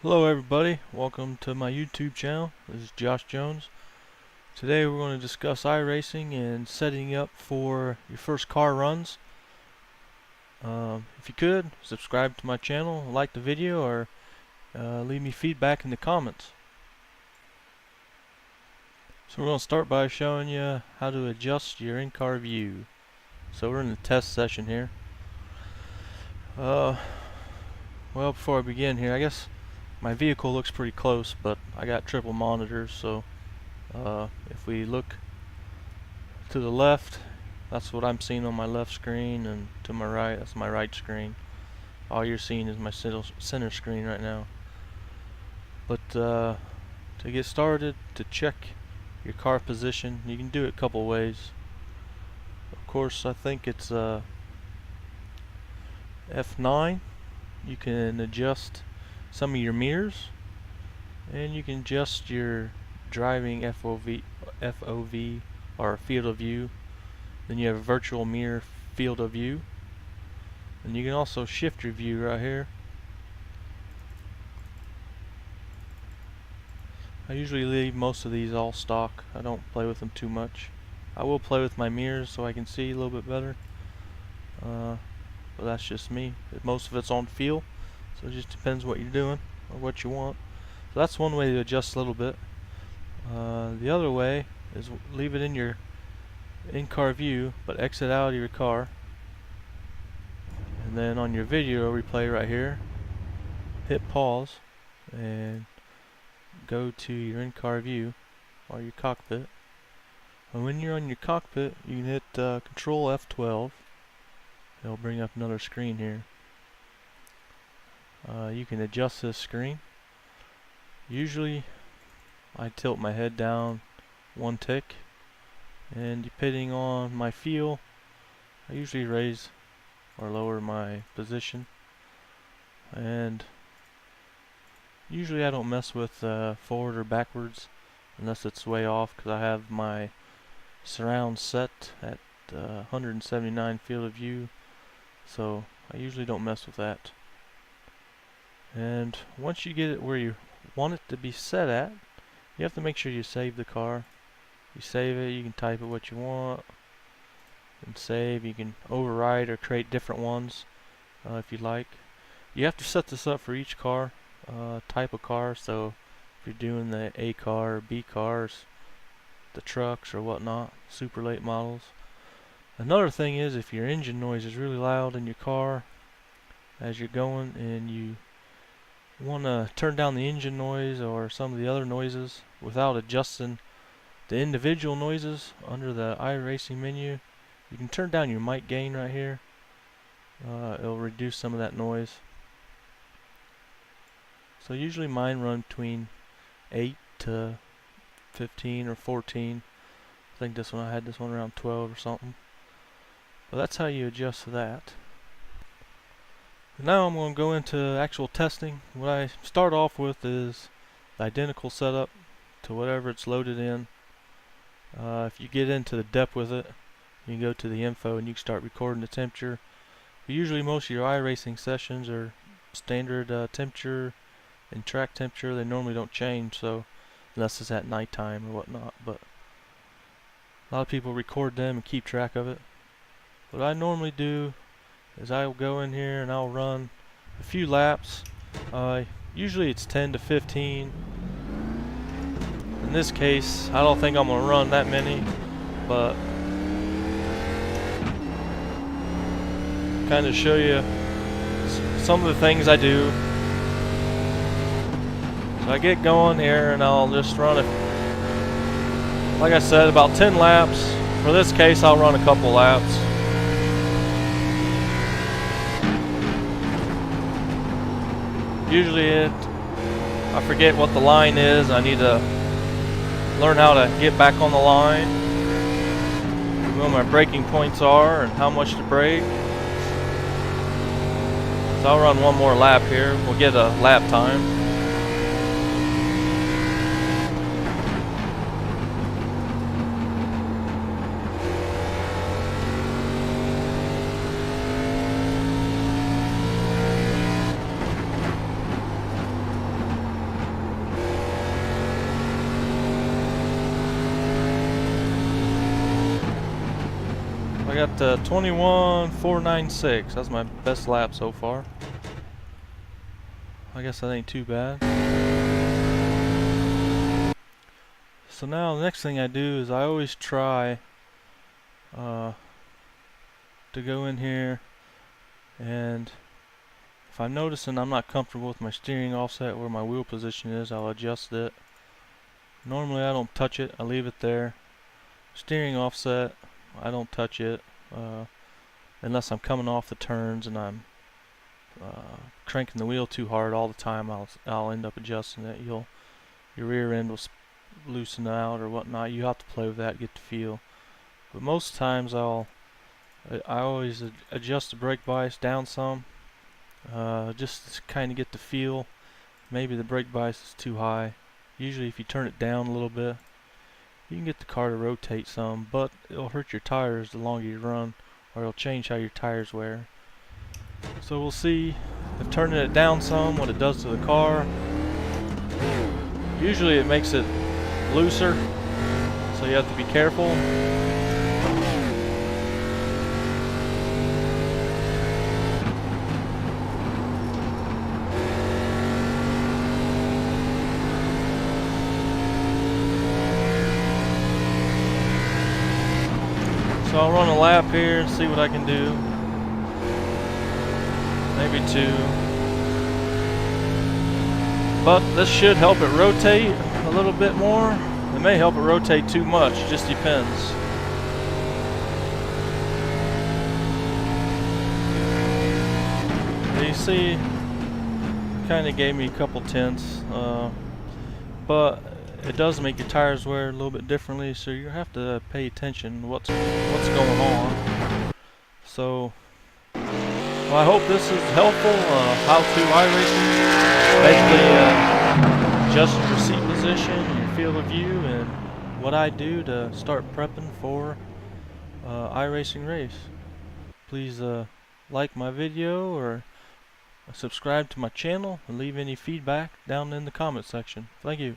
Hello everybody, welcome to my YouTube channel. This is Josh Jones. Today we're going to discuss iRacing and setting up for your first car runs. If you could, subscribe to my channel, like the video, or leave me feedback in the comments. So we're going to start by showing you how to adjust your in-car view. So we're in the test session here. Well, before I begin here, I guess my vehicle looks pretty close, but I got triple monitors, so if we look to the left, that's what I'm seeing on my left screen, and to my right, that's my right screen. All you're seeing is my center screen right now. But to get started, to check your car position, you can do it a couple ways. Of course, I think it's F9. You can adjust some of your mirrors, and you can adjust your driving FOV or field of view. Then you have a virtual mirror field of view, and you can also shift your view right here. I usually leave most of these all stock. I don't play with them too much. I will play with my mirrors so I can see a little bit better, but that's just me. Most of it's on feel, so it just depends what you're doing or what you want. So that's one way to adjust a little bit. The other way is leave it in your in-car view, but exit out of your car, and then on your video replay right here, hit pause and go to your in-car view or your cockpit. And when you're on your cockpit, you can hit Control F12. It'll bring up another screen here. You can adjust this screen. Usually I tilt my head down one tick, and depending on my feel, I usually raise or lower my position. And usually I don't mess with forward or backwards unless it's way off, because I have my surround set at 179 field of view, so I usually don't mess with that. And once you get it where you want it to be set at, you have to make sure you save the car. You save it, you can type it what you want and save. You can override or create different ones if you like. You have to set this up for each car, type of car. So if you're doing the A car or B cars, the trucks or whatnot, super late models. Another thing is, if your engine noise is really loud in your car as you're going, and you want to turn down the engine noise or some of the other noises without adjusting the individual noises under the iRacing menu, you can turn down your mic gain right here. It'll reduce some of that noise. So usually mine run between 8 to 15 or 14. I think this one, I had this one around 12 or something. But that's how you adjust that. Now I'm going to go into actual testing. What I start off with is the identical setup to whatever it's loaded in. If you get into the depth with it, you can go to the info and you can start recording the temperature. But usually most of your iRacing sessions are standard temperature and track temperature. They normally don't change, so unless it's at nighttime or whatnot. But a lot of people record them and keep track of it. What I normally do is I'll go in here and I'll run a few laps. Usually it's 10 to 15. In this case, I don't think I'm going to run that many, but kind of show you some of the things I do. So I get going here and I'll just run it. Like I said, about 10 laps. For this case, I'll run a couple laps. Usually I forget what the line is. I need to learn how to get back on the line, where my braking points are and how much to brake. So I'll run one more lap here. We'll get a lap time. I got 21.496. That's my best lap so far. I guess that ain't too bad. So now the next thing I do is I always try to go in here, and if I'm noticing I'm not comfortable with my steering offset where my wheel position is, I'll adjust it. Normally I don't touch it, I leave it there. Steering offset, I don't touch it unless I'm coming off the turns and I'm cranking the wheel too hard all the time. I'll end up adjusting it. Your rear end will loosen out or whatnot. You have to play with that, get the feel. But most times I always adjust the brake bias down some, just to kind of get the feel. Maybe the brake bias is too high. Usually if you turn it down a little bit, you can get the car to rotate some, but it'll hurt your tires the longer you run, or it'll change how your tires wear. So we'll see if turning it down some, what it does to the car. Usually it makes it looser, so you have to be careful. So I'll run a lap here and see what I can do. Maybe 2. But this should help it rotate a little bit more. It may help it rotate too much, it just depends. You see, kind of gave me a couple tenths, but it does make your tires wear a little bit differently, so you have to pay attention to what's going on. So, well, I hope this is helpful. How to iRacing, basically adjust your seat position, your field of view, and what I do to start prepping for iRacing race. Please like my video or subscribe to my channel and leave any feedback down in the comment section. Thank you.